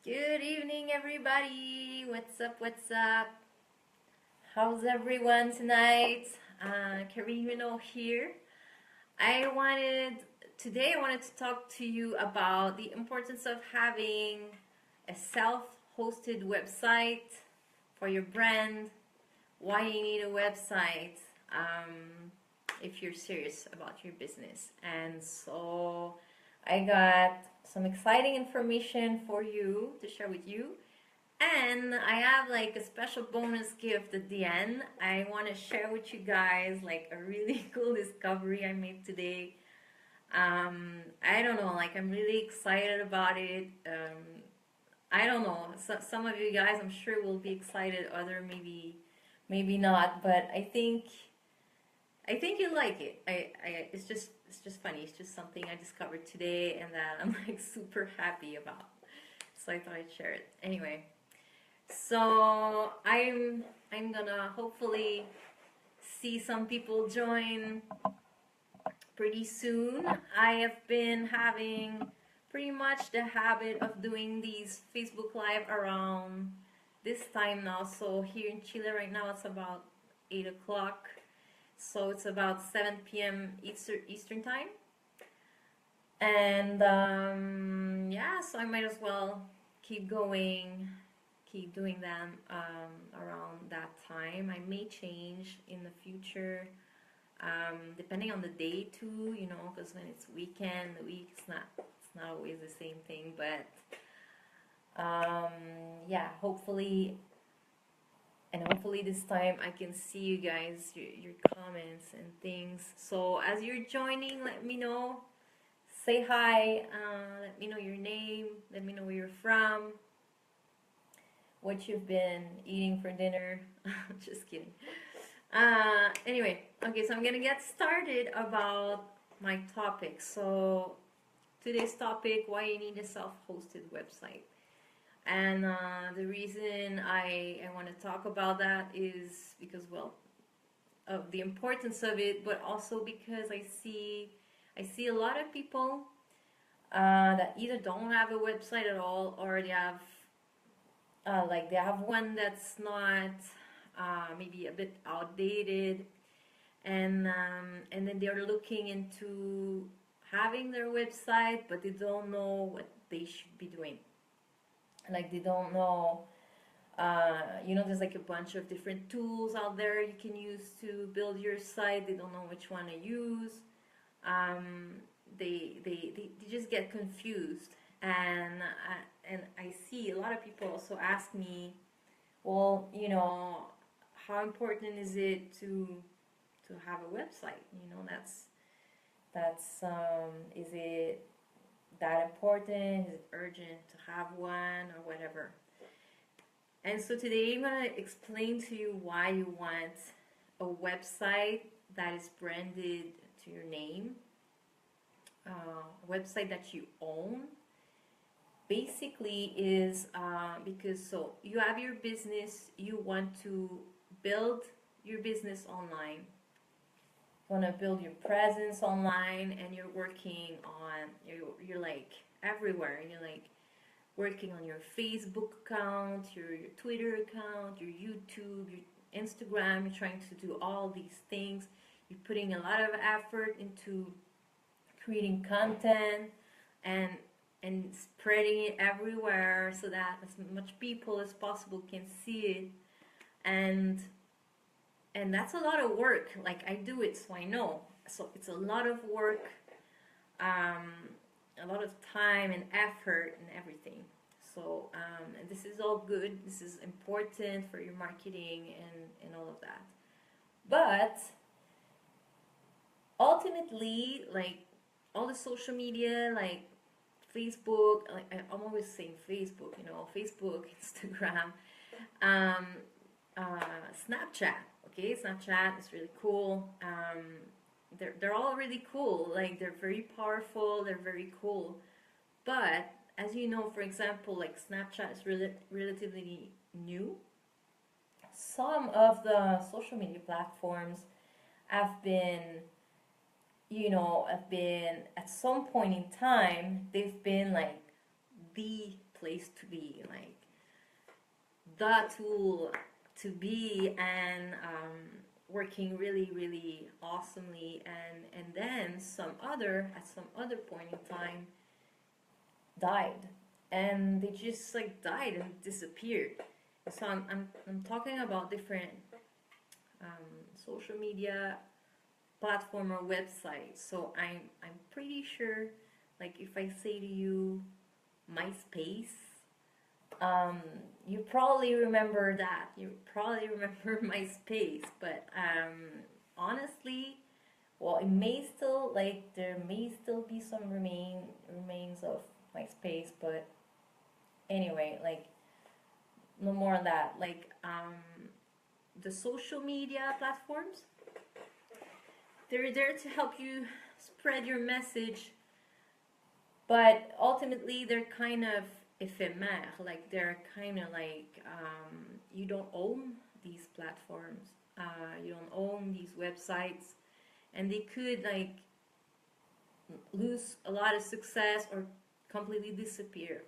Good evening, everybody. What's up? What's up? How's everyone tonight? Karina here. I wanted I wanted to talk to you about the importance of having a self-hosted website for your brand. Why you need a website if you're serious about your business. And so I got some exciting information for you to share with you. And I have like a special bonus gift at the end. I want to share with you guys like a really cool discovery I made today. I don't know, like I'm really excited about it. I don't know. Some of you guys, I'm sure, will be excited. Other maybe not. But I think you like it. It's just funny. It's just something I discovered today and that I'm like super happy about. So I thought I'd share it. Anyway, so I'm gonna hopefully see some people join pretty soon. I have been having pretty much the habit of doing these Facebook Live around this time now. So here in Chile right now it's about 8 o'clock. So it's about 7 p.m. Eastern time. And yeah, so I might as well keep going, keep doing them around that time. I may change in the future, depending on the day too, because when it's weekend, the week it's not always the same thing. But yeah, hopefully this time I can see you guys, your comments and things. So as you're joining, let me know. Say hi. Let me know your name. Let me know where you're from. What you've been eating for dinner. Just kidding. Anyway, okay, so I'm gonna get started about my topic. So today's topic: why you need a self-hosted website. And the reason I want to talk about that is because, well, of the importance of it, but also because I see a lot of people that either don't have a website at all, or they have they have one that's not maybe a bit outdated, and then they're looking into having their website, but they don't know what they should be doing. Like they don't know, there's like a bunch of different tools out there you can use to build your site. They don't know which one to use. They just get confused, and I see a lot of people also ask me, well, how important is it to have a website? That's is it that important? Is it urgent to have one or whatever? And so today I'm going to explain to you why you want a website that is branded to your name, a website that you own. Basically is because so you have your business, you want to build your business online. You want to build your presence online, and you're working on, you're like everywhere. You're like working on your Facebook account, your Twitter account, your YouTube, your Instagram. You're trying to do all these things. You're putting a lot of effort into creating content and spreading it everywhere so that as much people as possible can see it. And that's a lot of work. Like I do it, so I know. So it's a lot of work, a lot of time and effort and everything. So and this is all good. This is important for your marketing and all of that. But ultimately, like all the social media, like Facebook, like I'm always saying Facebook, Facebook, Instagram, Snapchat. Okay, Snapchat is really cool. They're all really cool. Like they're very powerful. They're very cool. But as you know, for example, like Snapchat is relatively new. Some of the social media platforms have been, at some point in time, they've been like the place to be, like the tool to be, and working really, really awesomely. And then at some other point in time, died, and they just like died and disappeared. So I'm talking about different social media platform or website. So I'm pretty sure, like if I say to you MySpace, you probably remember that. You probably remember MySpace, but honestly, well, it may still, like there may still be some remains of MySpace, but anyway, like no more on that. Like the social media platforms, they're there to help you spread your message, but ultimately they're kind of ephemeral. Like they're kind of like you don't own these platforms, you don't own these websites, and they could like lose a lot of success or completely disappear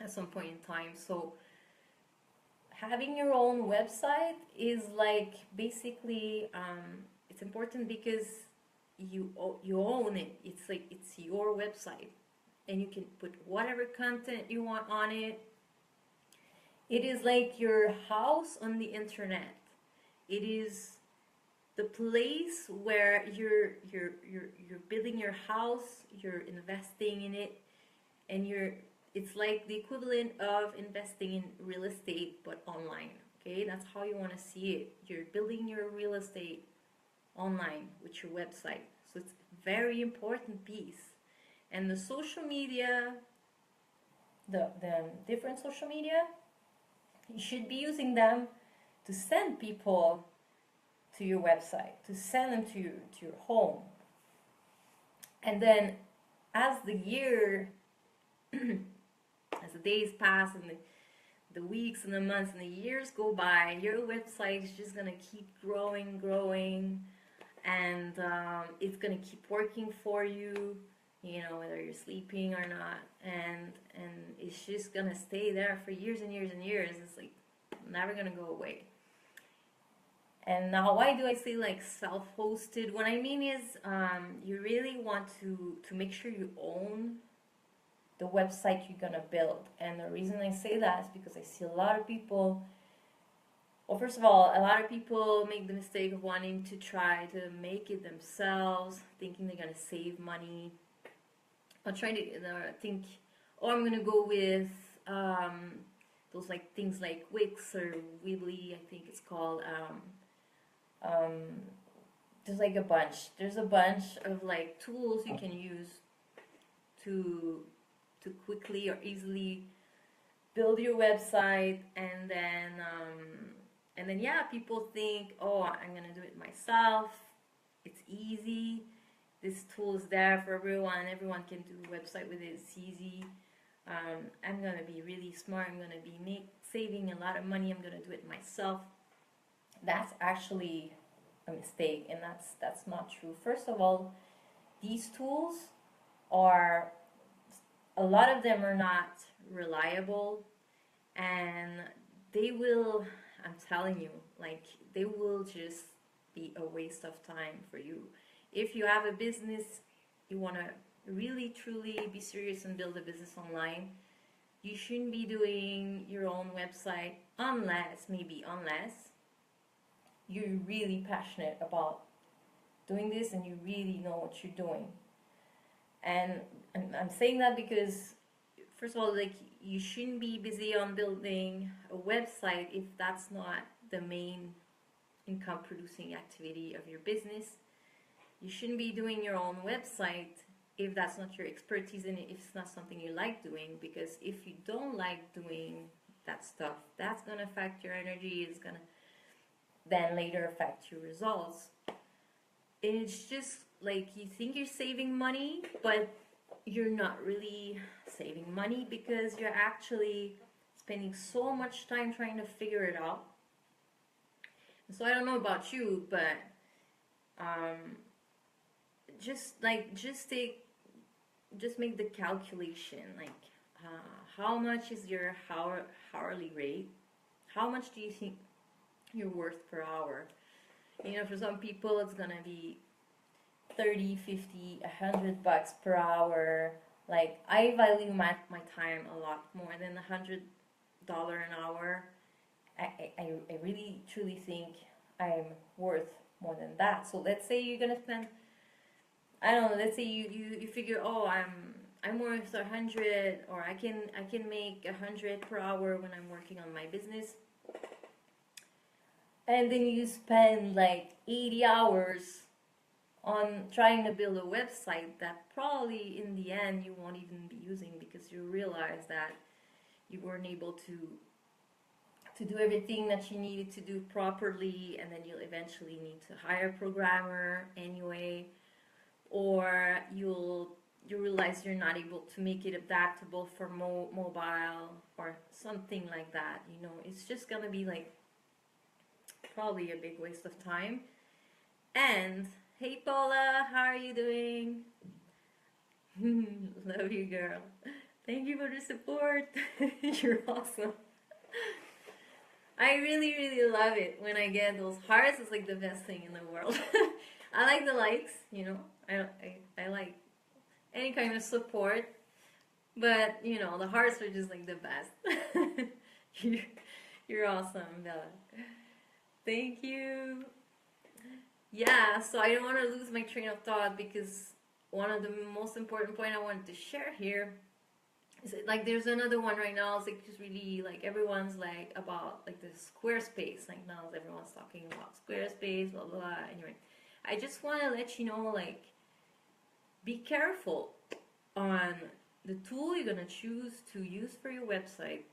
at some point in time. So having your own website is like basically it's important because you own it. It's like it's your website, and you can put whatever content you want on it. It is like your house on the internet. It is the place where you're building your house, you're investing in it, and it's like the equivalent of investing in real estate but online. Okay, that's how you want to see it. You're building your real estate online with your website. So it's a very important piece. And the social media, the different social media, you should be using them to send people to your website, to send them to your home. And then as the year as the days pass and the weeks and the months and the years go by, your website is just gonna keep growing, and it's gonna keep working for you, you know, whether you're sleeping or not, and it's just gonna stay there for years and years and years. It's like never gonna go away. And now, why do I say like self-hosted? What I mean is, you really want to make sure you own the website you're gonna build. And the reason I say that is because I see a lot of people. Well, first of all, a lot of people make the mistake of wanting to try to make it themselves, thinking they're gonna save money. Or trying to think, oh, I'm gonna go with those like things like Wix or Weebly, I think it's called. There's like a bunch. There's a bunch of like tools you can use to quickly or easily build your website, and then yeah, people think, oh, I'm gonna do it myself. It's easy. This tool is there for everyone. Everyone can do a website with it. It's easy. I'm gonna be really smart. I'm gonna be saving a lot of money. I'm gonna do it myself. That's actually a mistake, and that's not true. First of all, these tools are, a lot of them are not reliable, and they will, I'm telling you, like they will just be a waste of time for you. If you have a business, you want to really truly be serious and build a business online, you shouldn't be doing your own website unless you're really passionate about doing this and you really know what you're doing. And I'm saying that because, first of all, like you shouldn't be busy on building a website if that's not the main income producing activity of your business. You shouldn't be doing your own website if that's not your expertise and if it's not something you like doing, because if you don't like doing that stuff, that's going to affect your energy. It's going to then later affect your results. It's just like you think you're saving money, but you're not really saving money because you're actually spending so much time trying to figure it out. And so I don't know about you, but just make the calculation, like how much is your hourly rate? How much do you think you're worth per hour? You know, for some people it's gonna be 30, 50, $100 per hour. Like, I value my time a lot more than $100 an hour. I really truly think I'm worth more than that. So let's say you're gonna spend, I don't know, let's say you figure, oh, I'm worth 100, or I can make 100 per hour when I'm working on my business. And then you spend like 80 hours on trying to build a website that probably in the end you won't even be using, because you realize that you weren't able to do everything that you needed to do properly, and then you'll eventually need to hire a programmer anyway, or you realize you're not able to make it adaptable for mobile or something like that. You know, it's just gonna be like probably a big waste of time. And hey Paula, how are you doing? Love you, girl. Thank you for the support. You're awesome. I really, really love it when I get those hearts. It's like the best thing in the world. I like the likes, you know. I like any kind of support, but you know, the hearts are just like the best. You're awesome, Bella. Thank you. Yeah, so I don't want to lose my train of thought, because one of the most important point I wanted to share here is that, like, there's another one right now. It's like just really like everyone's like about like the Squarespace. Like now everyone's talking about Squarespace, blah blah blah. Anyway, I just want to let you know, like, be careful on the tool you're gonna choose to use for your website,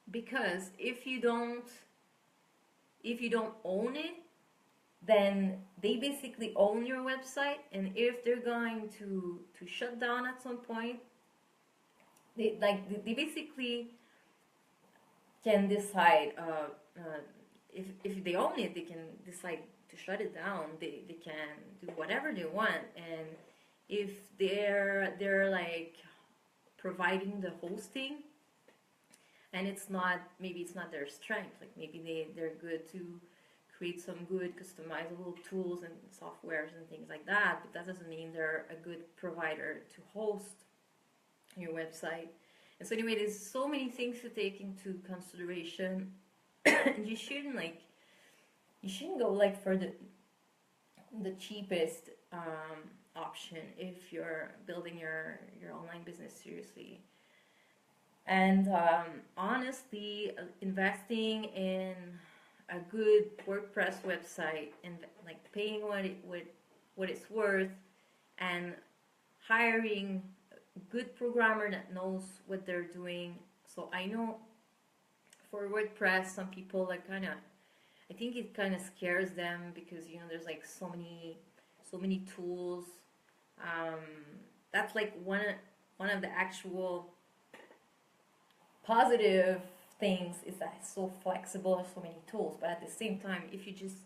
because if you don't own it, then they basically own your website, and if they're going to shut down at some point, they basically can decide, if they own it, they can decide to shut it down. They can do whatever they want, and if they're like providing the hosting, and maybe it's not their strength, like maybe they're good to create some good customizable tools and softwares and things like that, but that doesn't mean they're a good provider to host your website. And so anyway, there's so many things to take into consideration. And you shouldn't go like for the cheapest option if you're building your online business seriously. And honestly, investing in a good WordPress website and like paying what it's worth, and hiring a good programmer that knows what they're doing. So I know for WordPress, some people like I think it kind of scares them, because you know there's like so many tools. That's like one of the actual positive things, is that it's so flexible, there's so many tools. But at the same time, if you just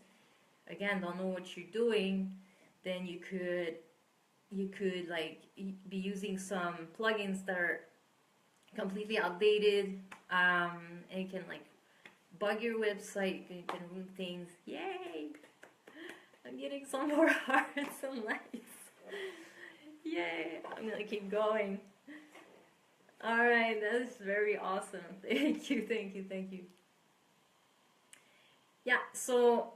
again don't know what you're doing, then you could like be using some plugins that are completely outdated, and it can like bug your website. You can ruin things. Yay! I'm getting some more hearts and likes. Yay! I'm gonna keep going. Alright, that is very awesome. Thank you. Yeah, so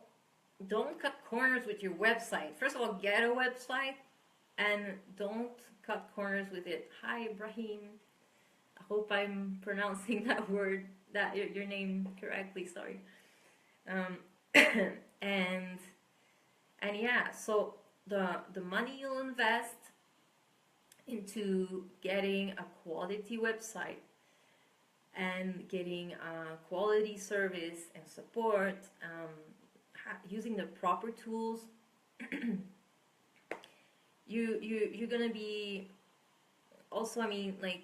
don't cut corners with your website. First of all, get a website, and don't cut corners with it. Hi, Ibrahim. I hope I'm pronouncing that word, your name correctly. Sorry. And yeah, so the money you'll invest into getting a quality website and getting a quality service and support, using the proper tools, you're gonna be also, I mean, like,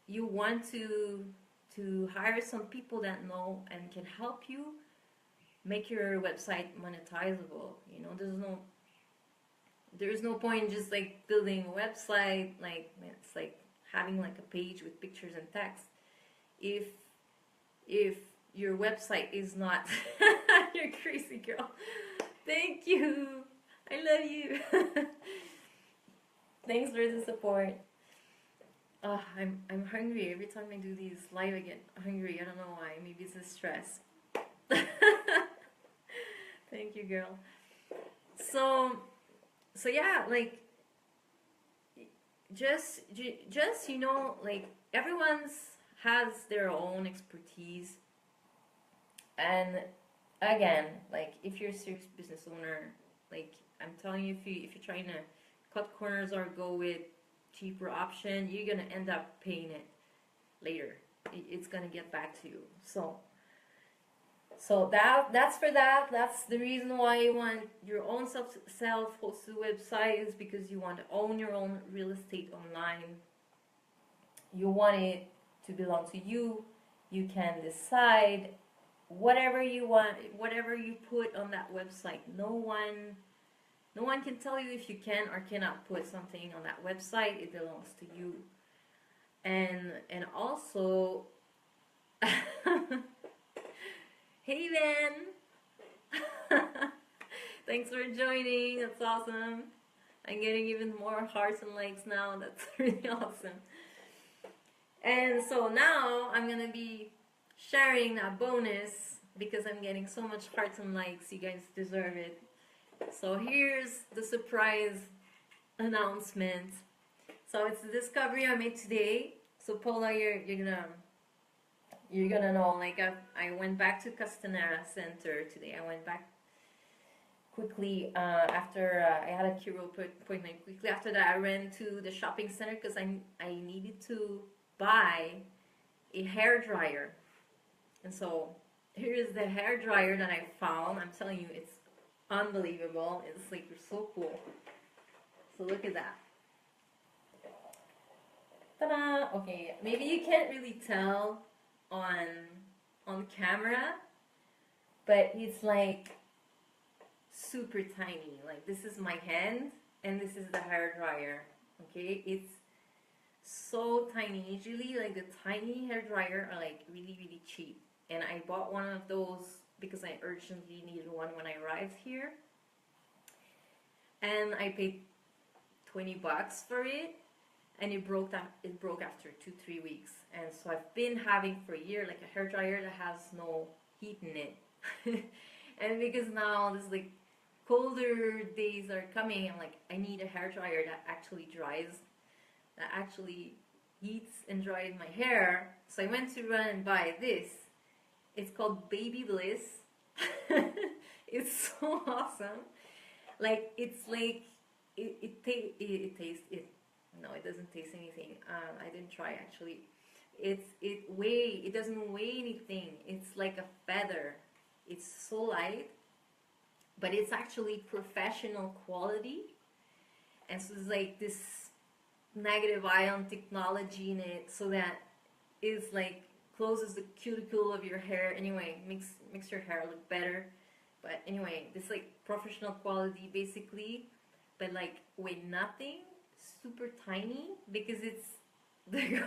you want to hire some people that know and can help you make your website monetizable. You know, there's no point just like building a website, like it's like having like a page with pictures and text if your website is not. You're crazy, girl. Thank you. I love you. Thanks for the support. I'm hungry every time I do these live. I get hungry. I don't know why. Maybe it's the stress. Thank you, girl. So yeah, like just you know, like everyone's has their own expertise, and again, like if you're a serious business owner, like I'm telling you, if you're trying to cut corners or go with cheaper option, you're gonna end up paying it later. It's gonna get back to you. So that's for that. That's the reason why you want your own self-hosted website, is because you want to own your own real estate online. You want it to belong to you. You can decide whatever you want, whatever you put on that website. No one can tell you if you can or cannot put something on that website. It belongs to you. And also hey Ben. Thanks for joining. That's awesome. I'm getting even more hearts and likes now. That's really awesome. And so now I'm gonna be sharing that bonus because I'm getting so much hearts and likes. You guys deserve it. So here's the surprise announcement. So it's the discovery I made today. So Paula, you're gonna know. Like I went back to Castanera Center today. I went back quickly after I had a chiro appointment. Quickly after that, I ran to the shopping center because I needed to buy a hair dryer. And so here's the hair dryer that I found. I'm telling you, it's unbelievable. It's like so cool. So look at that. Ta-da! Okay, maybe you can't really tell on camera, but it's like super tiny. Like this is my hand and this is the hair dryer. Okay, it's so tiny. Usually like the tiny hair dryer are like really cheap, and I bought one of those because I urgently needed one when I arrived here, and I paid $20 for it, and it broke after 2-3 weeks. And so I've been having for a year like a hair dryer that has no heat in it. And because now this like colder days are coming, I'm like, I need a hair dryer that actually dries, that actually heats and dries my hair. So I went to run and buy this. It's called Baby Bliss. It's so awesome. Like it's like it tastes it. No, it doesn't taste anything. I didn't try actually. It doesn't weigh anything. It's like a feather. It's so light, but it's actually professional quality. And so it's like this negative ion technology in it, so that it's like closes the cuticle of your hair. Anyway, makes your hair look better. But anyway, this like professional quality basically, but like weigh nothing. Super tiny because it's the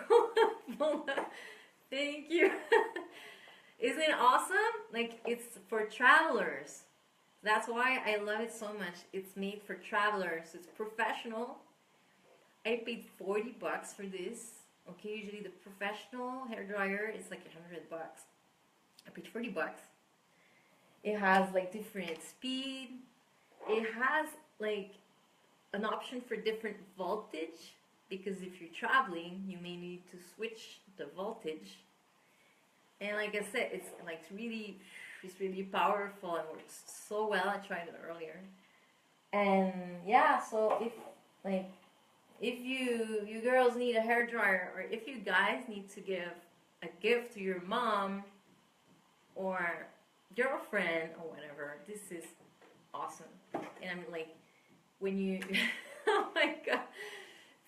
thank you. Isn't it awesome? Like it's for travelers. That's why I love it so much. It's made for travelers. It's professional. I paid $40 for this. Okay, usually the professional hair dryer is like $100. I paid $40. It has like different speed. It has like an option for different voltage, because if you're traveling you may need to switch the voltage. And like I said, it's really powerful and works so well. I tried it earlier. And yeah, so if you girls need a hair dryer, or if you guys need to give a gift to your mom or girlfriend or whatever, this is awesome. And I'm like, when you oh my god,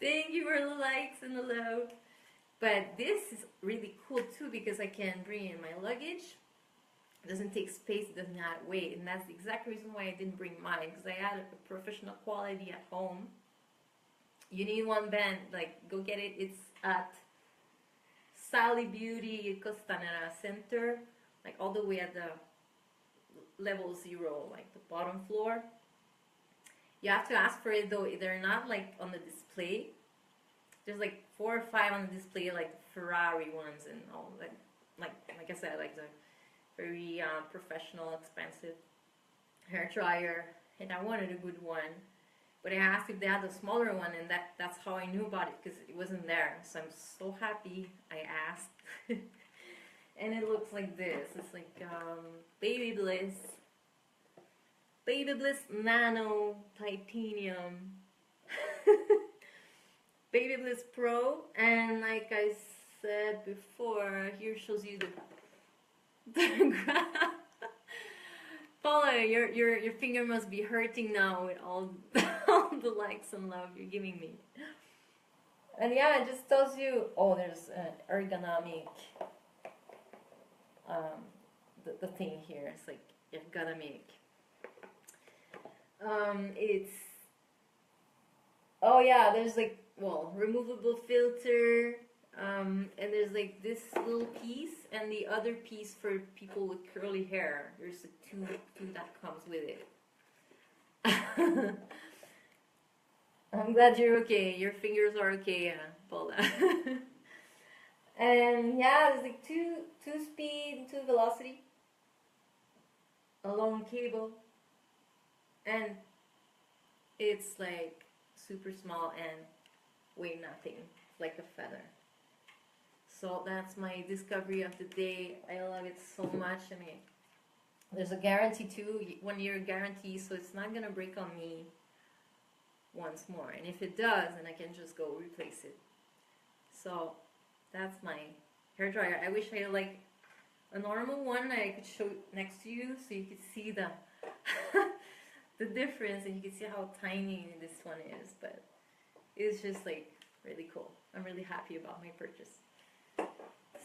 thank you for the likes and the love. But this is really cool too, because I can bring in my luggage. It doesn't take space, it doesn't add weight, and that's the exact reason why I didn't bring mine, because I had a professional quality at home. You need one band, like go get it. at Sally Beauty Costanera Center, like all the way at the level 0, like the bottom floor. You have to ask for it though, they're not like on the display. There's like 4 or 5 on the display, like Ferrari ones and all that. Like I said, like the very professional, expensive hair dryer, and I wanted a good one. But I asked if they had a smaller one, and that's how I knew about it, because it wasn't there. So I'm so happy I asked. And it looks like this. It's like Baby Bliss Nano Titanium Baby Bliss Pro. And like I said before, here shows you the graph. Paula, your finger must be hurting now with all the likes and love you're giving me. And yeah, it just tells you, oh, there's an ergonomic, the thing here. It's like ergonomic. It's, oh yeah, there's like, well, removable filter. And there's like this little piece and the other piece for people with curly hair. There's a tube that comes with it. I'm glad you're okay. Your fingers are okay, Paula. And yeah, there's like two speed, 2 velocity, a long cable, and it's like super small and weigh nothing, like a feather. So that's my discovery of the day. I love it so much. I mean, there's a guarantee too, 1-year guarantee, so it's not gonna break on me once more. And if it does, then I can just go replace it. So that's my hair dryer. I wish I had like a normal one that I could show next to you, so you could see the the difference, and you can see how tiny this one is. But it's just like really cool. I'm really happy about my purchase.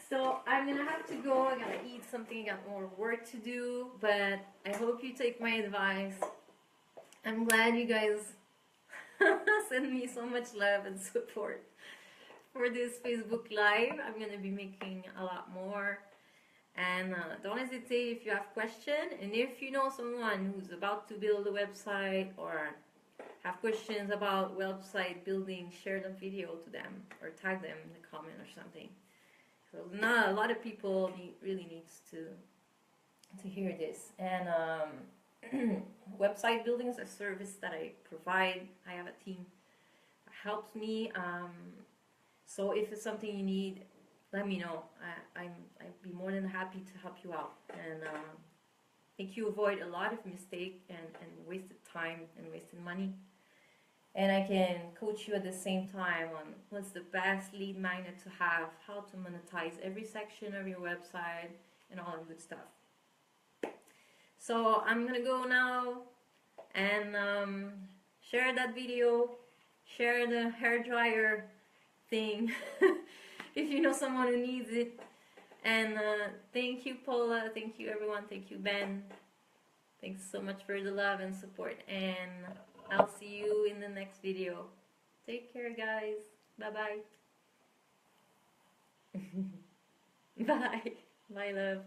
So I'm gonna have to go. I gotta eat something. I got more work to do, but I hope you take my advice. I'm glad you guys send me so much love and support for this Facebook Live. I'm gonna be making a lot more, and don't hesitate if you have questions, and if you know someone who's about to build a website or have questions about website building, share the video to them or tag them in the comment or something. So not a lot of people really needs to hear this. And website building is a service that I provide. I have a team that helps me. So if it's something you need, let me know. I'd be more than happy to help you out and make you avoid a lot of mistake and wasted time and wasted money. And I can coach you at the same time on what's the best lead magnet to have, how to monetize every section of your website, and all that good stuff. So I'm gonna go now and share that video, share the hair dryer thing if you know someone who needs it. And thank you, Paula, thank you everyone, thank you, Ben. Thanks so much for the love and support, and I'll see you in the next video. Take care, guys. Bye-bye. Bye. Bye, love.